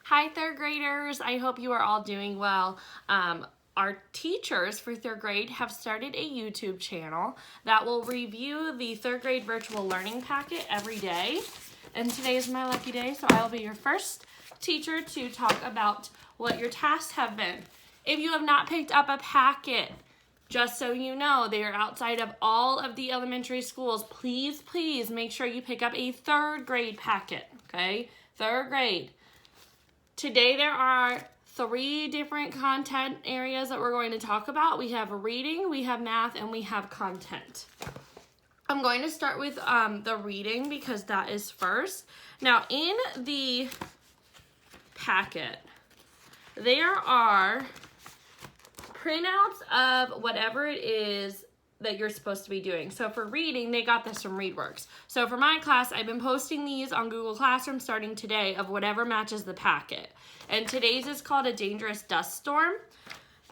Hi, third graders. I hope you are all doing well. Our teachers for third grade have started a YouTube channel that will review the third grade virtual learning packet every day. And today is my lucky day, so I will be your first teacher to talk about what your tasks have been. If you have not picked up a packet, just so you know, they are outside of all of the elementary schools. Please make sure you pick up a third grade packet, okay? Third grade. Today there are 3 different content areas that we're going to talk about. We have reading, we have math, and we have content. I'm going to start with the reading because that is first. Now in the packet, there are printouts of whatever it is that you're supposed to be doing. So for reading, they got this from ReadWorks. So for my class, I've been posting these on Google Classroom starting today of whatever matches the packet. And today's is called A Dangerous Dust Storm.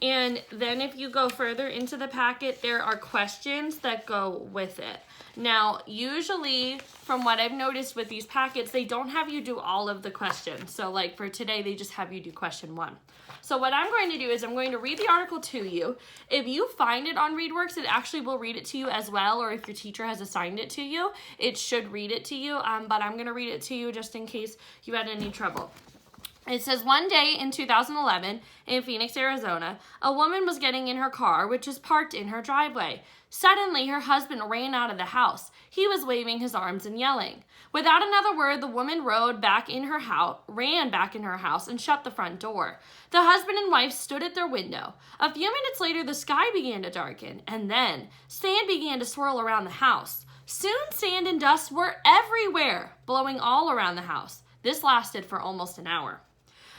And then if you go further into the packet, there are questions that go with it. Now, usually, from what I've noticed with these packets, they don't have you do all of the questions. So like for today, they just have you do question 1. So what I'm going to do is I'm going to read the article to you. If you find it on ReadWorks, it actually will read it to you as well, or if your teacher has assigned it to you, it should read it to you, but I'm going to read it to you just in case you had any trouble. It says, one day in 2011 in Phoenix, Arizona, a woman was getting in her car, which is parked in her driveway. Suddenly, her husband ran out of the house. He was waving his arms and yelling. Without another word, the woman ran back in her house, and shut the front door. The husband and wife stood at their window. A few minutes later, the sky began to darken, and then sand began to swirl around the house. Soon, sand and dust were everywhere, blowing all around the house. This lasted for almost an hour.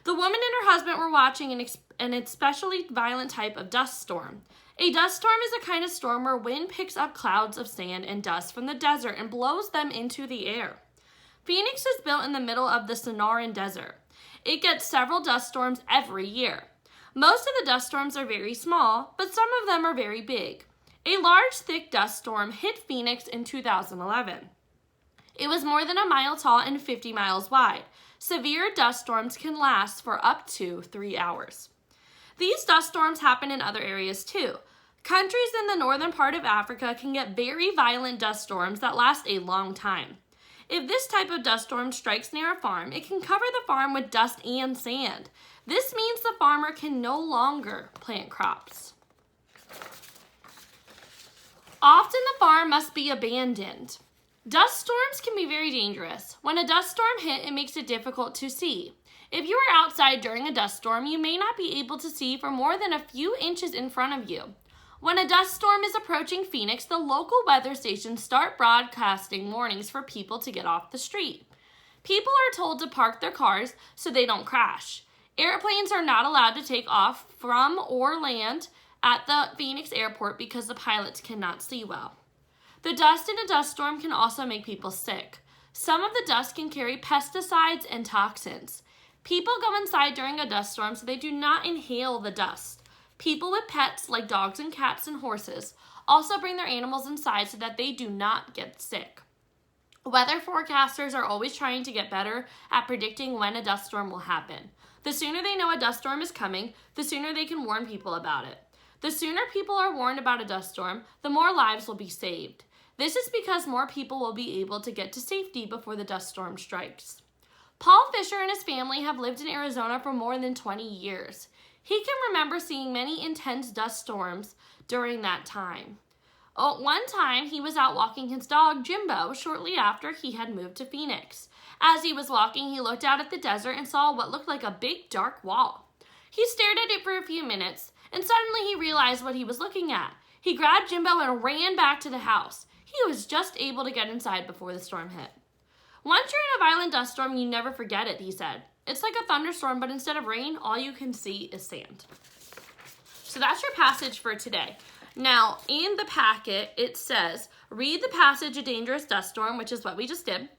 The woman and her husband were watching an especially violent type of dust storm. A dust storm is a kind of storm where wind picks up clouds of sand and dust from the desert and blows them into the air. Phoenix is built in the middle of the Sonoran Desert. It gets several dust storms every year. Most of the dust storms are very small, but some of them are very big. A large, thick dust storm hit Phoenix in 2011. It was more than a mile tall and 50 miles wide. Severe dust storms can last for up to 3 hours. These dust storms happen in other areas too. Countries in the northern part of Africa can get very violent dust storms that last a long time. If this type of dust storm strikes near a farm, it can cover the farm with dust and sand. This means the farmer can no longer plant crops. Often the farm must be abandoned. Dust storms can be very dangerous. When a dust storm hits, it makes it difficult to see. If you are outside during a dust storm, you may not be able to see for more than a few inches in front of you. When a dust storm is approaching Phoenix, the local weather stations start broadcasting warnings for people to get off the street. People are told to park their cars so they don't crash. Airplanes are not allowed to take off from or land at the Phoenix airport because the pilots cannot see well. The dust in a dust storm can also make people sick. Some of the dust can carry pesticides and toxins. People go inside during a dust storm so they do not inhale the dust. People with pets like dogs and cats and horses also bring their animals inside so that they do not get sick. Weather forecasters are always trying to get better at predicting when a dust storm will happen. The sooner they know a dust storm is coming, the sooner they can warn people about it. The sooner people are warned about a dust storm, the more lives will be saved. This is because more people will be able to get to safety before the dust storm strikes. Paul Fisher and his family have lived in Arizona for more than 20 years. He can remember seeing many intense dust storms during that time. One time, he was out walking his dog, Jimbo, shortly after he had moved to Phoenix. As he was walking, he looked out at the desert and saw what looked like a big, dark wall. He stared at it for a few minutes, and suddenly he realized what he was looking at. He grabbed Jimbo and ran back to the house. He was just able to get inside before the storm hit. Once you're in a violent dust storm, you never forget it, he said. It's like a thunderstorm, but instead of rain, all you can see is sand. So that's your passage for today. Now, in the packet, it says, read the passage, A Dangerous Dust Storm, which is what we just did,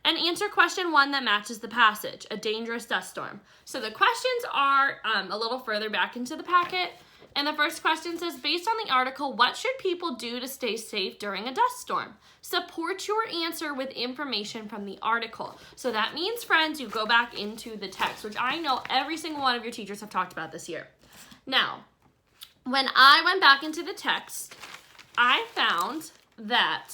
and answer question 1 that matches the passage, A Dangerous Dust Storm. So the questions are a little further back into the packet, And the first question says, based on the article, what should people do to stay safe during a dust storm? Support your answer with information from the article. So that means, friends, you go back into the text, which I know every single one of your teachers have talked about this year. Now, when I went back into the text, I found that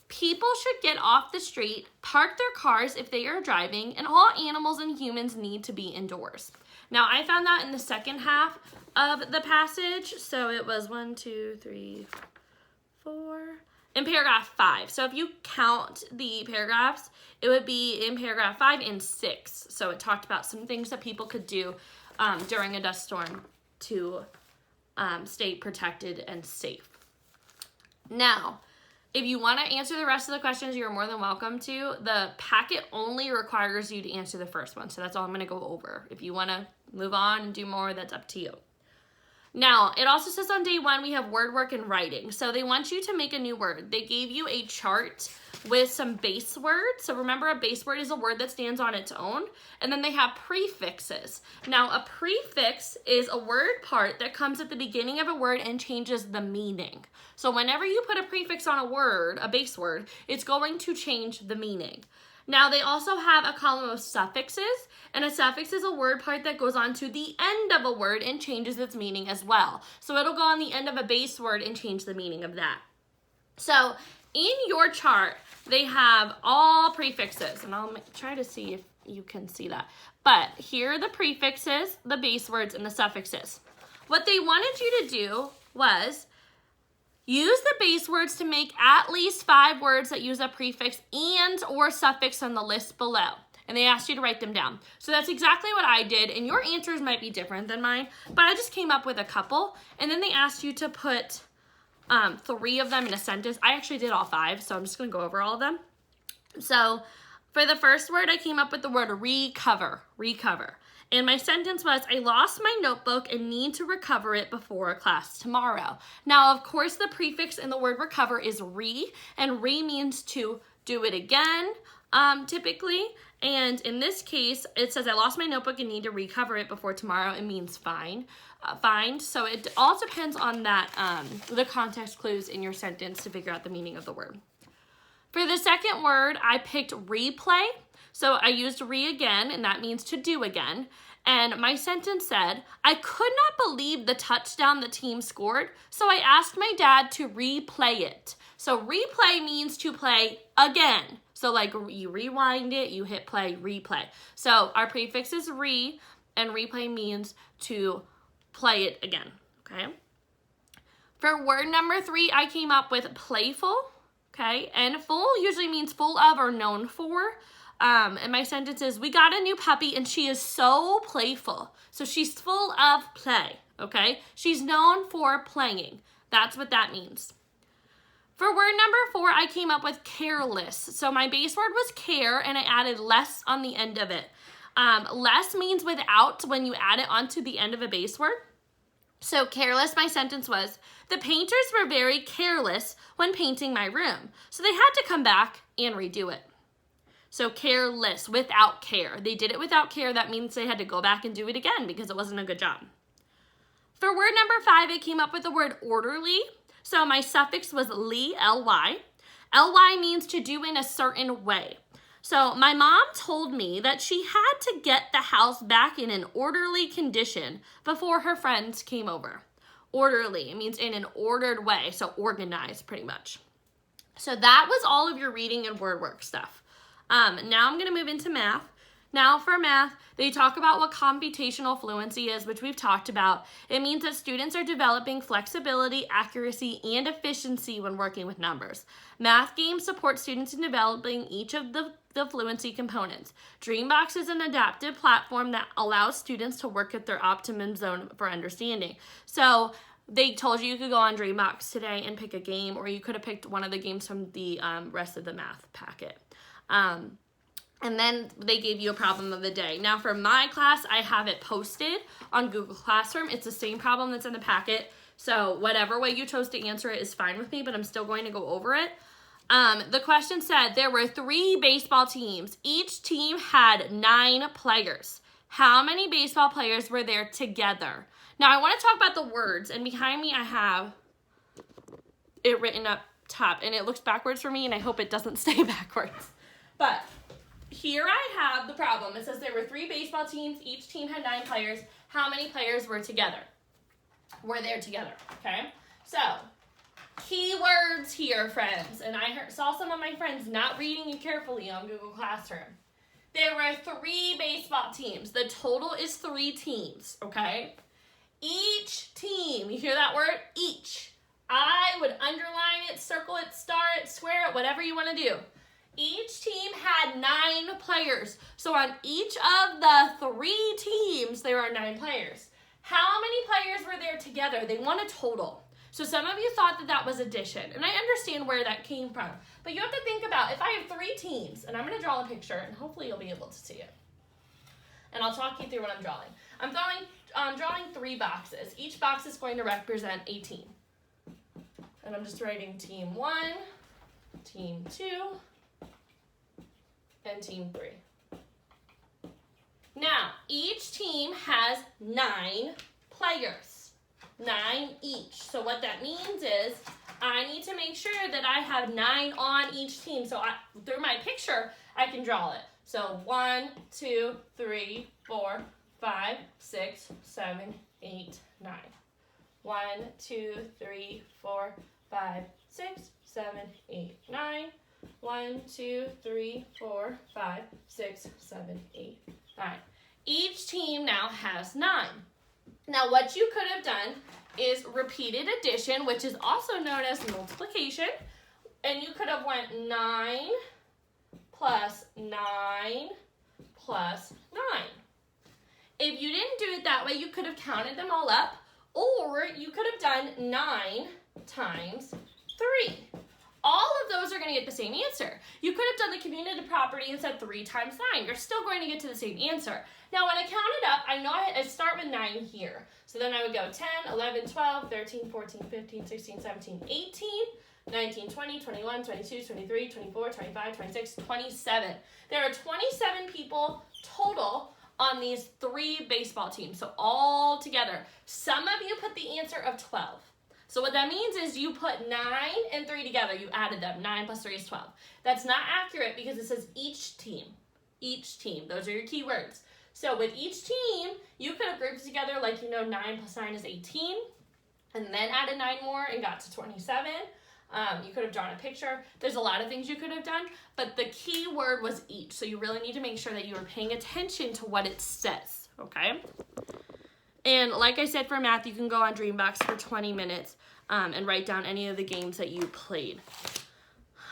people should get off the street, park their cars if they are driving, and all animals and humans need to be indoors. Now, I found that in the second half of the passage. So it was 1, 2, 3, 4, in paragraph 5. So if you count the paragraphs, it would be in paragraph 5 and 6. So it talked about some things that people could do during a dust storm to stay protected and safe. Now, if you want to answer the rest of the questions, you're more than welcome to. The packet only requires you to answer the first one, so that's all I'm going to go over. If you want to move on and do more, that's up to you. Now, it also says on day 1 we have word work and writing. So they want you to make a new word. They gave you a chart with some base words. So remember, a base word is a word that stands on its own. And then they have prefixes. Now, a prefix is a word part that comes at the beginning of a word and changes the meaning. So whenever you put a prefix on a word, a base word, it's going to change the meaning. Now, they also have a column of suffixes, and a suffix is a word part that goes on to the end of a word and changes its meaning as well. So it'll go on the end of a base word and change the meaning of that. So in your chart, they have all prefixes, and I'll try to see if you can see that. But here are the prefixes, the base words, and the suffixes. What they wanted you to do was use the base words to make at least 5 words that use a prefix and or suffix on the list below. And they asked you to write them down. So that's exactly what I did, and your answers might be different than mine, but I just came up with a couple, and then they asked you to put 3 of them in a sentence. I actually did all 5, so I'm just going to go over all of them. So for the first word, I came up with the word recover. And my sentence was, I lost my notebook and need to recover it before class tomorrow. Now, of course, the prefix in the word recover is re, and re means to do it again, typically. And in this case, it says, I lost my notebook and need to recover it before tomorrow. It means find. So it all depends on that, the context clues in your sentence to figure out the meaning of the word. For the second word, I picked replay. So I used re again, and that means to do again. And my sentence said, I could not believe the touchdown the team scored, so I asked my dad to replay it. So replay means to play again. So like you rewind it, you hit play, replay. So our prefix is re, and replay means to play it again, okay? For word number 3, I came up with playful, okay? And full usually means full of or known for. And my sentence is, we got a new puppy and she is so playful. So she's full of play, okay? She's known for playing. That's what that means. For word number 4, I came up with careless. So my base word was care, and I added less on the end of it. Less means without when you add it onto the end of a base word. So careless, my sentence was, the painters were very careless when painting my room. So they had to come back and redo it. So careless, without care. They did it without care. That means they had to go back and do it again because it wasn't a good job. For word number 5, I came up with the word orderly. So my suffix was ly, L-Y. L-Y means to do in a certain way. So my mom told me that she had to get the house back in an orderly condition before her friends came over. Orderly, it means in an ordered way, so organized pretty much. So that was all of your reading and word work stuff. Now I'm going to move into math. Now for math, they talk about what computational fluency is, which we've talked about. It means that students are developing flexibility, accuracy, and efficiency when working with numbers. Math games support students in developing each of the fluency components. Dreambox is an adaptive platform that allows students to work at their optimum zone for understanding. So they told you could go on Dreambox today and pick a game, or you could have picked one of the games from the rest of the math packet. And then they gave you a problem of the day. Now for my class, I have it posted on Google Classroom. It's the same problem that's in the packet. So whatever way you chose to answer it is fine with me, but I'm still going to go over it. The question said there were 3 baseball teams. Each team had 9 players. How many baseball players were there together? Now, I want to talk about the words, and behind me I have it written up top, and it looks backwards for me, and I hope it doesn't stay backwards. But here I have the problem. It says there were 3 baseball teams. Each team had 9 players. How many players were together? Were there together, okay? So, keywords here, friends. And I saw some of my friends not reading it carefully on Google Classroom. There were 3 baseball teams. The total is 3 teams, okay? Each team, you hear that word? Each. I would underline it, circle it, star it, square it, whatever you want to do. Each team had 9 players. So on each of the 3 teams, there are 9 players. How many players were there together? They want a total. So some of you thought that that was addition, and I understand where that came from. But you have to think about, if I have 3 teams, and I'm going to draw a picture, and hopefully you'll be able to see it. And I'll talk you through what I'm drawing. I'm drawing 3 boxes. Each box is going to represent a team. And I'm just writing team 1, team 2, and team 3. Now, each team has 9 players, 9 each. So what that means is I need to make sure that I have 9 on each team. So through my picture, I can draw it. So 1, 2, 3, 4, 5, 6, 7, 8, 9. 1, 2, 3, 4, 5, 6, 7, 8, 9. 1, 2, 3, 4, 5, 6, 7, 8, 9. Each team now has 9. Now what you could have done is repeated addition, which is also known as multiplication. And you could have went 9 plus 9 plus 9. If you didn't do it that way, you could have counted them all up, or you could have done 9 times 3. All of those are going to get the same answer. You could have done the community property and said 3 times 9. You're still going to get to the same answer. Now, when I count it up, I know I start with 9 here. So then I would go 10, 11, 12, 13, 14, 15, 16, 17, 18, 19, 20, 21, 22, 23, 24, 25, 26, 27. There are 27 people total on these 3 baseball teams. So all together. Some of you put the answer of 12. So what that means is you put 9 and 3 together. You added them. 9 plus 3 is 12. That's not accurate because it says each team. Each team. Those are your keywords. So with each team, you could have grouped together like, 9 plus 9 is 18. And then added 9 more and got to 27. You could have drawn a picture. There's a lot of things you could have done. But the key word was each. So you really need to make sure that you are paying attention to what it says. Okay? And like I said, for math, you can go on Dreambox for 20 minutes and write down any of the games that you played.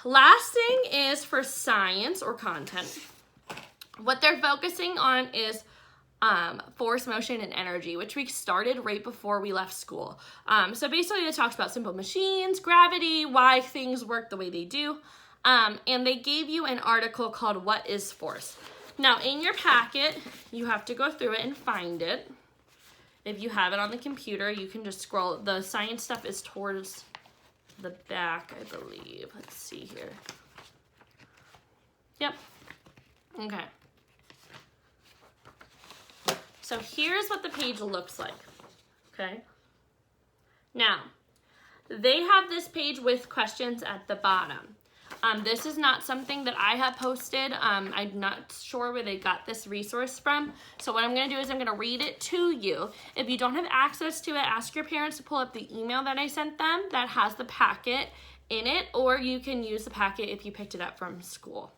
Last thing is for science or content. What they're focusing on is force, motion, and energy, which we started right before we left school. So basically it talks about simple machines, gravity, why things work the way they do. And they gave you an article called What is Force? Now in your packet, you have to go through it and find it. If you have it on the computer, you can just scroll. The science stuff is towards the back, I believe. Let's see here. Yep. Okay. So here's what the page looks like. Okay. Now, they have this page with questions at the bottom. This is not something that I have posted. I'm not sure where they got this resource from. So what I'm going to do is I'm going to read it to you. If you don't have access to it, ask your parents to pull up the email that I sent them that has the packet in it, or you can use the packet if you picked it up from school.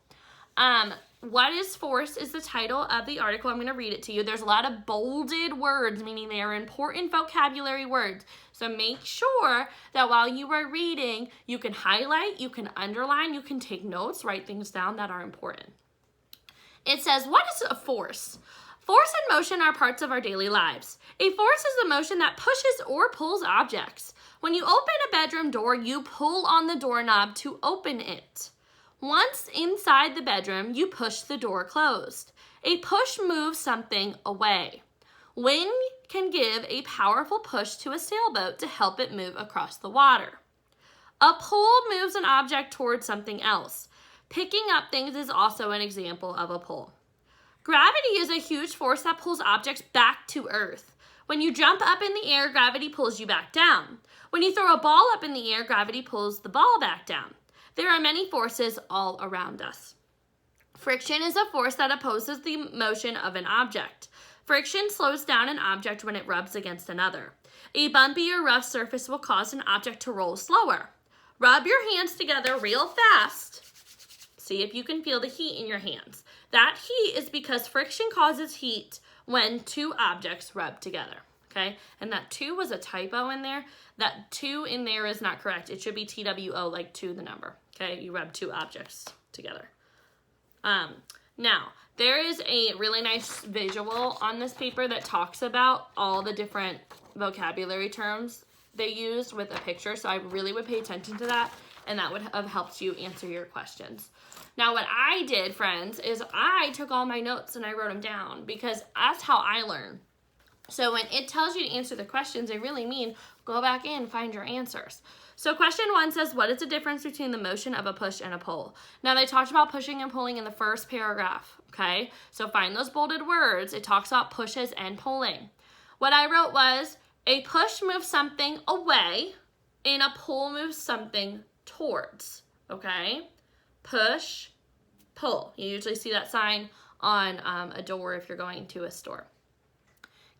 What is force is the title of the article. I'm going to read it to you. There's a lot of bolded words, meaning they are important vocabulary words. So make sure that while you are reading, you can highlight, you can underline, you can take notes, write things down that are important. It says, what is a force? Force and motion are parts of our daily lives. A force is a motion that pushes or pulls objects. When you open a bedroom door, you pull on the doorknob to open it. Once inside the bedroom, you push the door closed. A push moves something away. Wind can give a powerful push to a sailboat to help it move across the water. A pull moves an object towards something else. Picking up things is also an example of a pull. Gravity is a huge force that pulls objects back to Earth. When you jump up in the air, gravity pulls you back down. When you throw a ball up in the air, gravity pulls the ball back down. There are many forces all around us. Friction is a force that opposes the motion of an object. Friction slows down an object when it rubs against another. A bumpy or rough surface will cause an object to roll slower. Rub your hands together real fast. See if you can feel the heat in your hands. That heat is because friction causes heat when two objects rub together, okay? And that 2 was a typo in there. That 2 in there is not correct. It should be TWO, like 2 the number, okay? You rub two objects together. Now, there is a really nice visual on this paper that talks about all the different vocabulary terms they use with a picture, so I really would pay attention to that, and that would have helped you answer your questions. Now, what I did, friends, is I took all my notes and I wrote them down because that's how I learn. So when it tells you to answer the questions, they really mean go back in, find your answers. So question 1 says, what is the difference between the motion of a push and a pull? Now, they talked about pushing and pulling in the first paragraph, okay? So find those bolded words. It talks about pushes and pulling. What I wrote was, a push moves something away and a pull moves something towards, okay? Push, pull. You usually see that sign on a door if you're going to a store.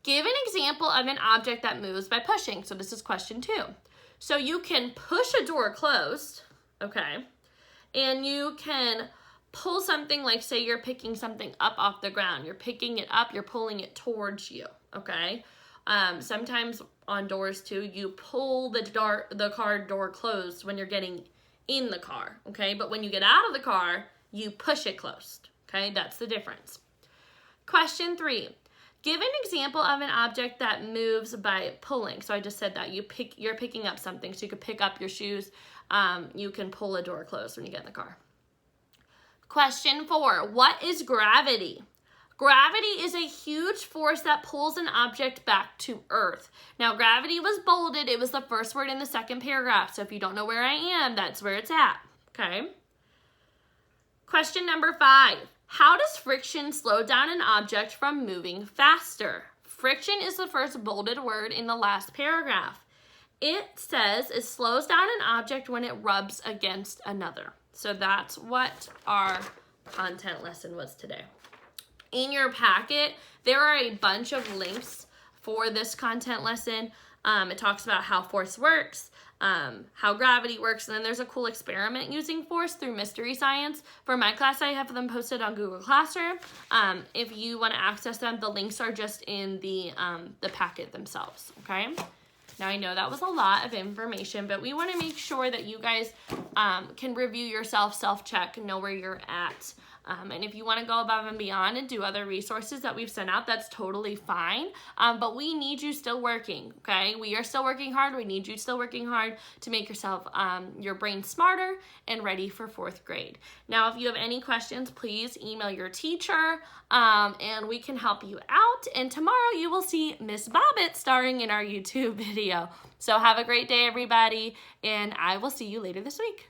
Give an example of an object that moves by pushing. So this is question 2. So you can push a door closed, okay? And you can pull something, like say you're picking something up off the ground. You're picking it up, you're pulling it towards you, okay? Sometimes on doors too, you pull the car door closed when you're getting in the car, okay? But when you get out of the car, you push it closed, okay? That's the difference. Question 3, give an example of an object that moves by pulling. So I just said that you're picking up something, so you could pick up your shoes. You can pull a door closed when you get in the car. Question 4, what is gravity? Gravity is a huge force that pulls an object back to Earth. Now, gravity was bolded. It was the first word in the second paragraph. So if you don't know where I am, that's where it's at, okay? Question number 5. How does friction slow down an object from moving faster? Friction is the first bolded word in the last paragraph. It says it slows down an object when it rubs against another. So that's what our content lesson was today. In your packet, there are a bunch of links for this content lesson. It talks about how force works, how gravity works, and then there's a cool experiment using force through Mystery Science. For my class, I have them posted on Google Classroom. If you want to access them, the links are just in the packet themselves, okay? Now, I know that was a lot of information, but we want to make sure that you guys can review yourself, self-check, know where you're at. And if you want to go above and beyond and do other resources that we've sent out, that's totally fine. But we need you still working, okay? We are still working hard. We need you still working hard to make yourself, your brain smarter and ready for 4th grade. Now, if you have any questions, please email your teacher and we can help you out. And tomorrow you will see Miss Bobbitt starring in our YouTube video. So have a great day, everybody, and I will see you later this week.